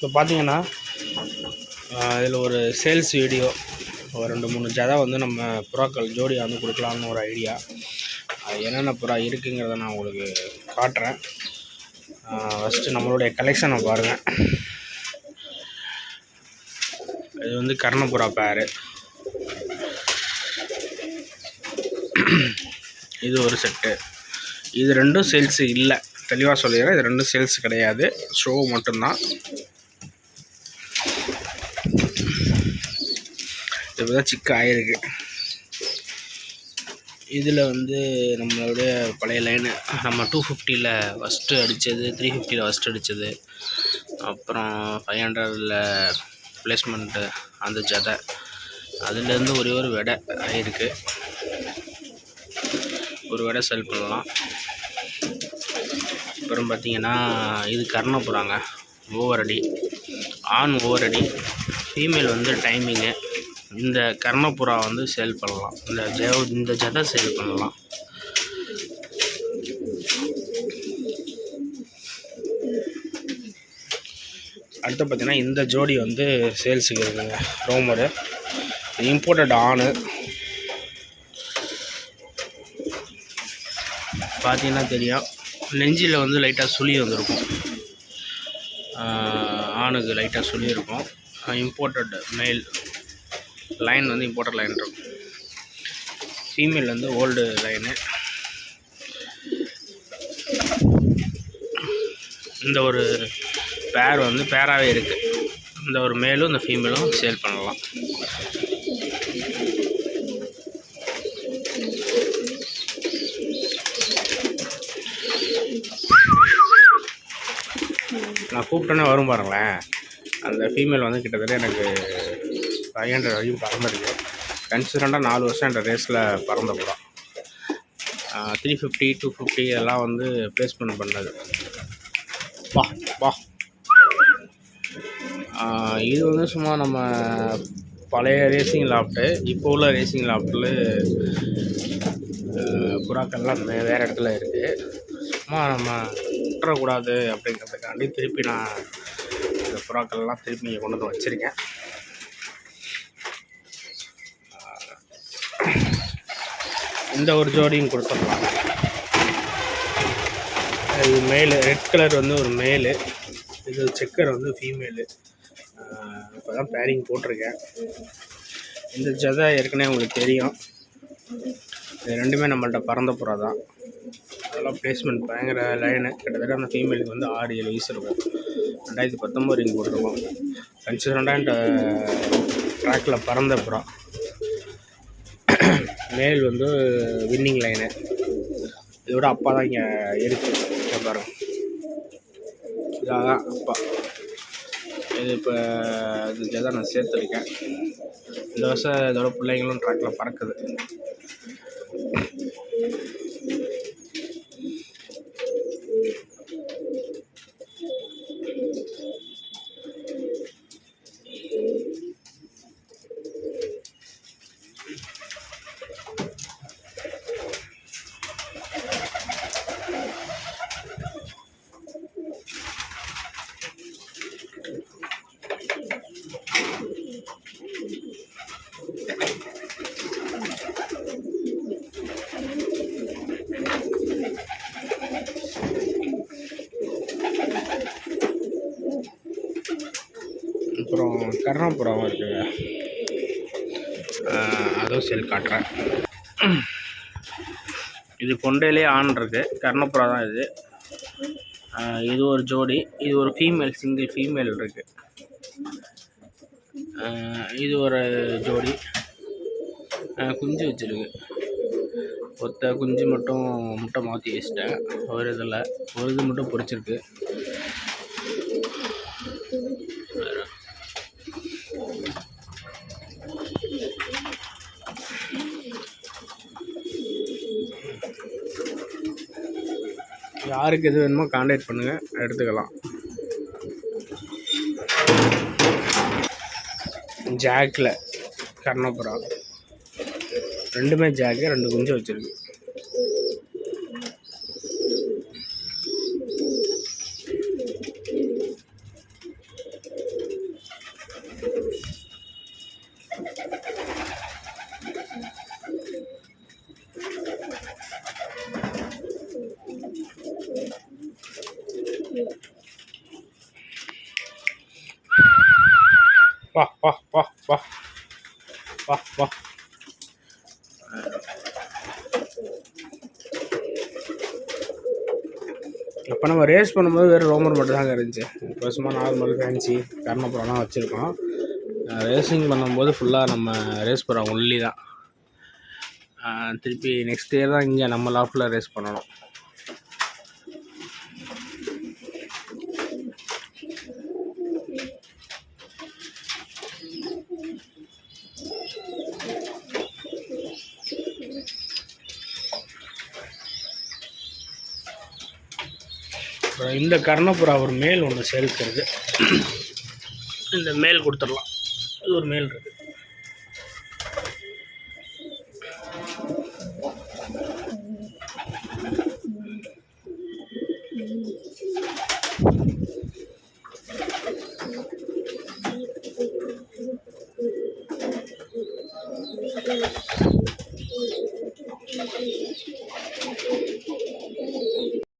இப்போ பார்த்தீங்கன்னா இதில் ஒரு சேல்ஸ் வீடியோ ஒரு 2-3 ஜதை வந்து நம்ம புறாக்கள் ஜோடி வந்து கொடுக்கலான்னு ஒரு ஐடியா. அது என்னென்ன புறா இருக்குங்கிறத நான் உங்களுக்கு காட்டுறேன். ஃபஸ்ட்டு நம்மளுடைய கலெக்ஷனை பாருங்கள். இது வந்து கர்ணப்புறா பேரு. இது ஒரு செட்டு. இது ரெண்டும் சேல்ஸ் இல்லை, தெளிவாக சொல்லிடுறேன். இது ரெண்டும் சேல்ஸ் கிடையாது, ஷோ மட்டும்தான். இப்போ தான் சிக்கு ஆகிருக்கு. இதில் வந்து நம்மளுடைய பழைய லைனு நம்ம 250ல் ஃபஸ்ட்டு அடித்தது, 350ல் ஃபஸ்ட்டு அடித்தது, அப்புறம் 500ல் ப்ளேஸ்மெண்ட்டு அந்த ஜதை, அதுலேருந்து ஒரே ஒரு விடை ஆகிருக்கு. ஒரு விடை செல் பண்ணலாம். அப்புறம் பார்த்திங்கன்னா இது கர்ணப்புறாங்க, ஓவரடி. ஆண் ஓவரடி, ஃபீமேல் வந்து டைமிங்கு. இந்த கர்ணப்புறா வந்து சேல் பண்ணலாம், இந்த ஜதை சேல் பண்ணலாம். அடுத்து பார்த்திங்கன்னா இந்த ஜோடி வந்து சேல்ஸுக்கு இருக்குங்க, ரோமரு. இம்போர்ட்டட் ஆணு. பார்த்தீங்கன்னா தெரியும், நெஞ்சில் வந்து லைட்டாக சுழி வந்துருக்கும். ஆணுக்கு லைட்டாக சுழி இருக்கும். இம்போர்ட்டட் மேல் லைன் வந்து இம்போர்ட்டட் லைன் இருக்கும். ஃபீமேல் வந்து ஓல்டு லைனு. இந்த ஒரு பேர் வந்து பேராகவே இருக்குது. இந்த ஒரு மேலும் இந்த ஃபீமேலும் சேல் பண்ணலாம். நான் கூப்பிட்டோன்னே வரும் பாருங்களேன். அந்த ஃபீமேல் வந்து கிட்டத்தட்ட எனக்கு 500 வரைக்கும் பறந்துருக்கு. கன்சிஸ்டண்ட்டாக 4 வருஷம் என்ற ரேஸில் பறந்த புறா. 350, 250 எல்லாம் வந்து ப்ளேஸ்மெண்ட் பண்ணது. வா இது வந்து சும்மா நம்ம பழைய ரேசிங் லாஃப்ட்டு, இப்போ உள்ள ரேசிங் லாஃப்ட்டில் புறாக்கள்லாம் வேறு இடத்துல இருக்குது. சும்மா நம்ம விட்டுறக்கூடாது அப்படிங்கிறதுக்காண்டி திருப்பி நான் இந்த புறாக்கள்லாம் திருப்பி இங்கே கொண்டு வந்து வச்சுருக்கேன். இந்த ஒரு ஜோடியும் கொடுத்துடலாம். இது மேலு, ரெட் கலர் வந்து ஒரு மேலு, இது செக்கர் வந்து ஃபீமேலு. இப்போ தான் பேரிங் போட்டிருக்கேன். இந்த ஜதை ஏற்கனவே உங்களுக்கு தெரியும். இது ரெண்டுமே நம்மள்ட்ட பறந்த புறா தான். அதெல்லாம் ப்ளேஸ்மெண்ட் பயங்கர லைனு. கிட்டத்தட்ட அந்த ஃபீமேலுக்கு வந்து 6-7 வயசு இருக்கும். 2019 ரிங் போட்டிருக்கோம். கன்சிஸ்டண்ட்டாக ட்ராக்கில் பறந்த புறா. மேல் வந்து வின்னிங் லைனு. இதோட அப்பா தான் இங்கே இருக்குது பாருங்க. இதாக தான் அப்பா. இது இப்போ இது தான் நான் சேர்த்துருக்கேன். இந்த வருஷம் இதோட பிள்ளைங்களும் ட்ராக்கில் பறக்குது. அப்புறம் கர்ணப்புறாவும் இருக்குங்க, அதுவும் சேல் காட்டுறேன். இது கொண்டையிலே ஆண் இருக்குது, கர்ணப்புறா தான் இது. இது ஒரு ஜோடி, இது ஒரு ஃபீமேல், சிங்கிள் ஃபீமேல் இருக்குது. இது ஒரு ஜோடி குஞ்சு வச்சுருக்கு. ஒத்த குஞ்சு மட்டும் முட்டை மாற்றி வச்சிட்டேன். ஒரு இது மட்டும் பொரிச்சிருக்கு. யாருக்கு எது வேணுமோ கான்டாக்ட் பண்ணுங்கள், எடுத்துக்கலாம். ஜாக்கில் கர்ணப்புறா ரெண்டுமே ஜாக்கு, 2 குஞ்சு வச்சுருக்கு. அப்போ நம்ம ரேஸ் பண்ணும்போது வேறு ரோமர் மட்டும் தாங்க இருந்துச்சு. இப்போ சும்மா நார்மல் ஃபேன்சி கர்ணப்புறாலாம் வச்சுருக்கோம். ரேசிங் பண்ணும்போது ஃபுல்லாக நம்ம ரேஸ் புறா ஒன்லி தான். திருப்பி நெக்ஸ்ட் இயர் தான் இங்கே நம்ம லாஃப்டில் ரேஸ் பண்ணணும். இந்த கர்ணப்புறா ஒரு மேல் ஒன்று சேல்ஸ் இருக்குது. இந்த மேல் கொடுத்துடலாம். இது ஒரு மேல் இருக்குது.